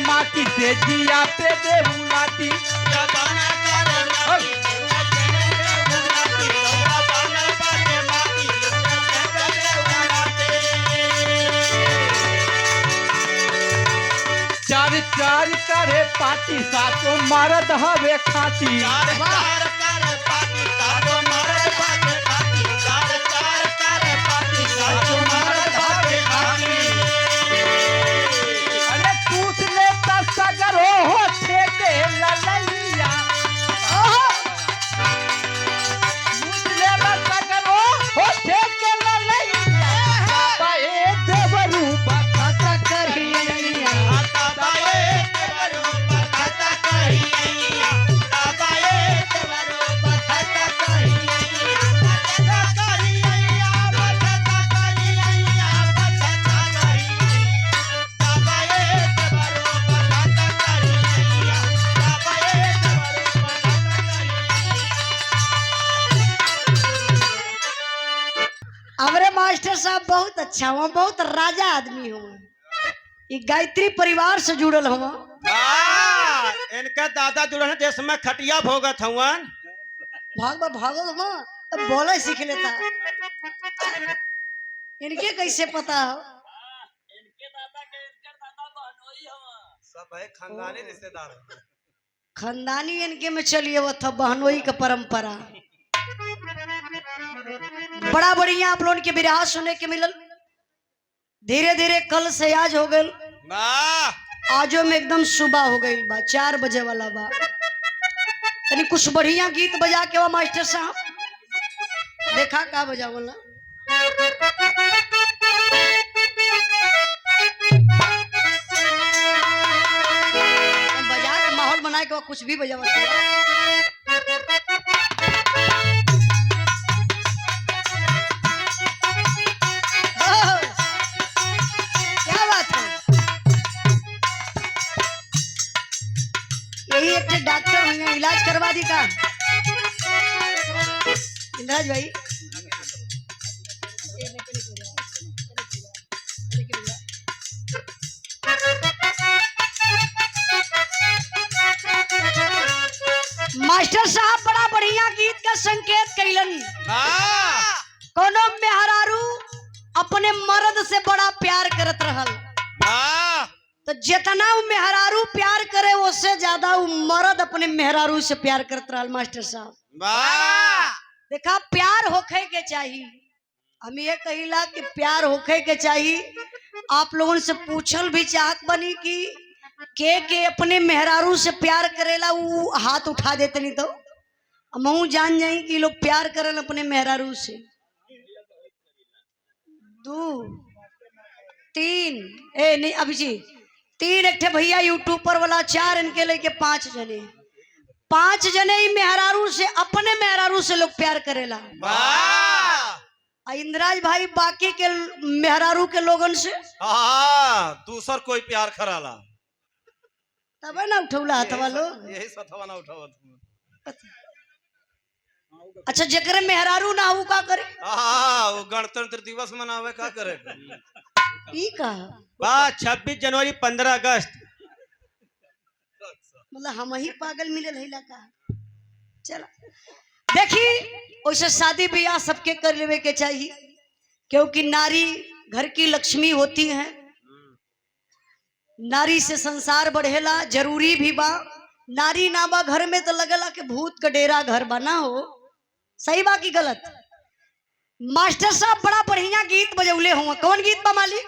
माटी से जिया पे देहू लाठी चार चार करे पाटी सातो मरद हवे खाती अरे टूट लेता सगर हो ठेके ललैया टूट लेता सगर हो ठेके ललैया बाए देवरू बखता करिया हमारे मास्टर साहब बहुत अच्छा हुआ, बहुत राजा आदमी हुआ, ये गायत्री परिवार से जुड़ल हुआ। इनका दादा जुड़ल देश में खटिया भोगत हुआ भागो हुआ अब बोला सीख लेता। इनके कैसे पता हो? इनके दादा के इनके दादा बहनोई हवा सब है खानदानी रिश्तेदार खानदानी इनके में चलिए वो था बहनोई का परंपरा। बड़ा बढ़िया आप लोगों के विराह सुने के मिलल। धीरे धीरे कल से आज हो गए, आजो में एकदम सुबह हो गई बा, 4 बजे वाला बा। तनी कुछ बढ़िया गीत बजा के वो मास्टर साहब देखा का बजा बोला। बजा के माहौल बना के वो कुछ भी बजा डॉक्टर हुए इलाज करवा दी का इंद्राज भाई। मास्टर साहब बड़ा बढ़िया गीत का संकेत कैलन। कोनो मेहरारू अपने मर्द से बड़ा प्यार करत रहल, तो जितना वो मेहरारू प्यार करे उससे ज्यादा वो मर्द अपने मेहरारू से प्यार करत रहल। मास्टर साहब देखा प्यार होखे के चाहिए, हम ये कहिला कि प्यार होखे के चाहिए। आप लोगों से पूछल भी चाहत बनी कि के अपने मेहरारू से प्यार करेला, वो हाथ उठा देते नहीं तो हम जान जाई कि लोग प्यार करल अपने मेहरारू से। 2 3 नहीं अभिजीत 3 एक भैया यूट्यूब पर वाला 4 इनके लेके 5 जने 5 जने ही मेहरारू से अपने मेहरारू से लोग प्यार करेला। इंद्राज भाई बाकी के मेहरारू के लोगन से दूसर कोई प्यार कराला तब ना उठौला हथवा लोग, यही सथवा ना उठावत। अच्छा जकरे मेहरारू ना हो का करे? वो गणतंत्र दिवस मनावे का करे? ई का 26 जनवरी 15 अगस्त मतलब हम ही पागल मिले रहिला का। चला देखी वैसे शादी ब्याह सबके कर लेवे के चाहिए, क्योंकि नारी घर की लक्ष्मी होती है। नारी से संसार बढ़ेला, जरूरी भी बा। नारी ना बा घर में तो लगेला कि भूत का डेरा घर बना हो। सही बा की गलत? मास्टर साहब बड़ा बढ़िया गीत बजौले हुआ। कौन गीत बा मालिक?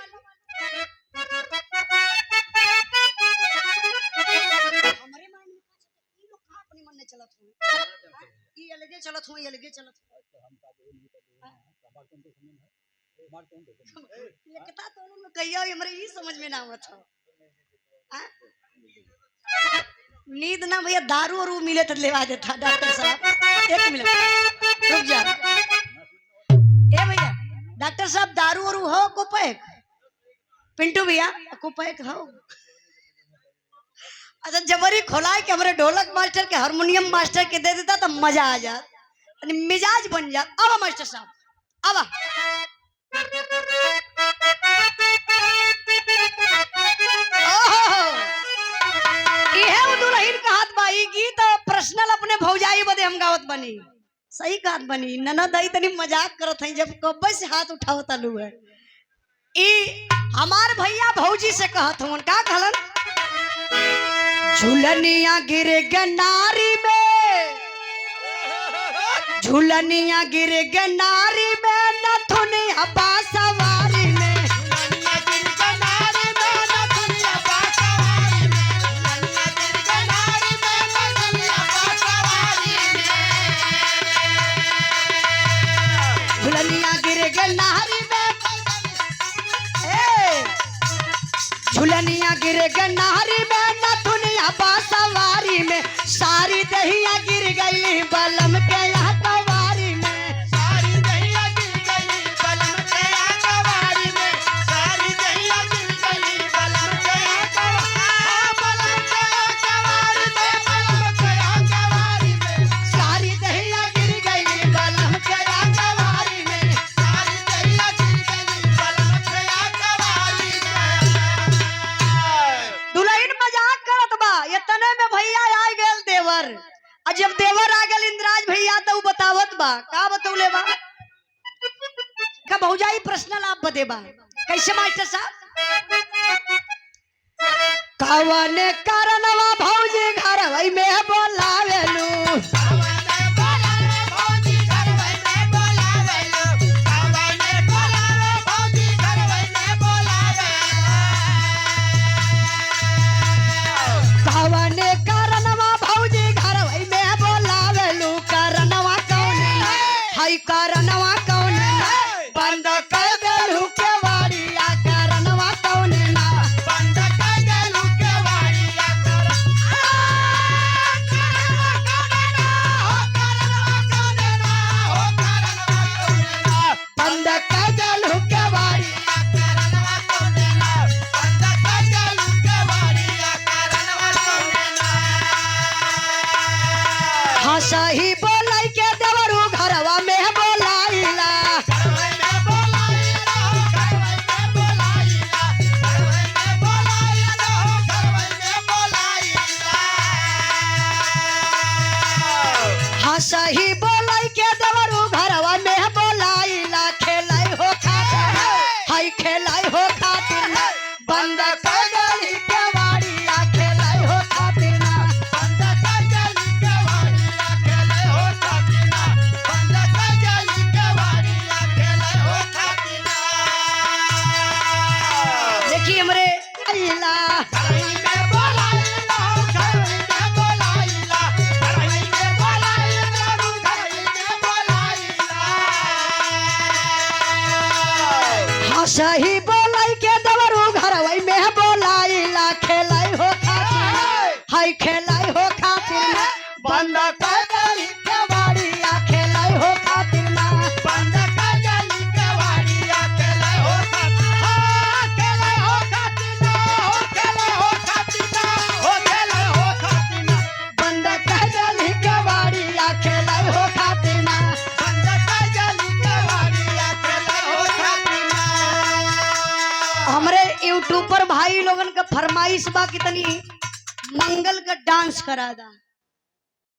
समझ में ना आवत हो। नींद ना भैया दारू और मिले तो लेवा देता डॉक्टर साहब। 1 मिनट रुक जा। ए भैया डॉक्टर साहब दारू और हो को पैक पिंटू भैया को पैक हो। अच्छा जबरी खोला के हमारे ढोलक मास्टर के हारमोनियम मास्टर के दे देता तो मजा आ जात, मिजाज बन जात। अब मास्टर साहब अब बनी, सही बात बनी। ननद आई तनी मजाक करत है जब कब्बे से हाथ उठाओ तलू है। ई हमार भैया भौजी से कहत हूँ का कहलन, झुलनिया गिर गनारी में, झुलनिया गिर गनारी में, नथुनिया बासवारी में। झुलनिया गिर गनारी में, झुलनिया गिर गनारी में, नथुनिया बासवारी में। सारी दहिया गिर गई बलम के यहाँ कवारी में, सारी दहिया गिर गई बलम के यहाँ कवारी में, सारी दहिया गिर गई बलम के यहाँ कवारी में, बलम के यहाँ कवारी में, सारी दहिया गिर गई बलम के यहाँ कवारी में, सारी दहिया गिर गई बलम के यहाँ कवारी में। दुल्हन मजाक करत बा, ये तने में भैया आ गेल देवर। और जब देवर आ गेल इंद्राज भैया तो उ बतावत बा, का बतौले बा का भौजाई प्रश्नल आप बतेबा कैसे मास्टर साहब, कवन कारणवा भौजी घर वही में बोलावेलू, कवन कारणवा भौजी घर वही में बोलावेलू, कारणवा कौन है कारणवा कौन बंद कर देलू के वाड़िया, कारणवा कौन ना बंद कर देलू के वाड़िया, बंद कर देलू के वाड़िया, कारणवा कौन ना बंद कर देलू के वाड़िया, कारणवा कौन ना। हाँ सही बोलाई के देवरू घरवा में बोलाइला, हाँ सही बोलाई के देवरू घरवा में बोलाइला, खेलाई हो खातिर हाय खेलाई हो खातिर बंद कर देली के वाड़िया, खेलाई हो खातिर ना बंद कर देली के वाड़िया, खेलाई हो खातिर ना बंद कर देली के वाड़िया, खेलाई हो खातिर ना। देखिए हमरे आइला सही बोलाई के दवरू घरवई में बोलाइला, खेलाई हो खातिर हाय खेलाई हो खातिर बंद कर देली के वाड़िया, खेलाई हो खातिर ना बंद कर देली के वाड़िया, खेलाई हो खातिर, खेलाई हो खातिर ना हो खेलाई हो खातिर ना हो खेलाई हो खातिर ना बंद कर देली के वाड़िया, खेलाई हो खातिर ना बंद कर देली के वाड़िया, खेलाई हो खातिर ना। हमरे यूट्यूब पर भाई लोगन का फरमाइश बा कि तनी मंगल का डांस करा दा।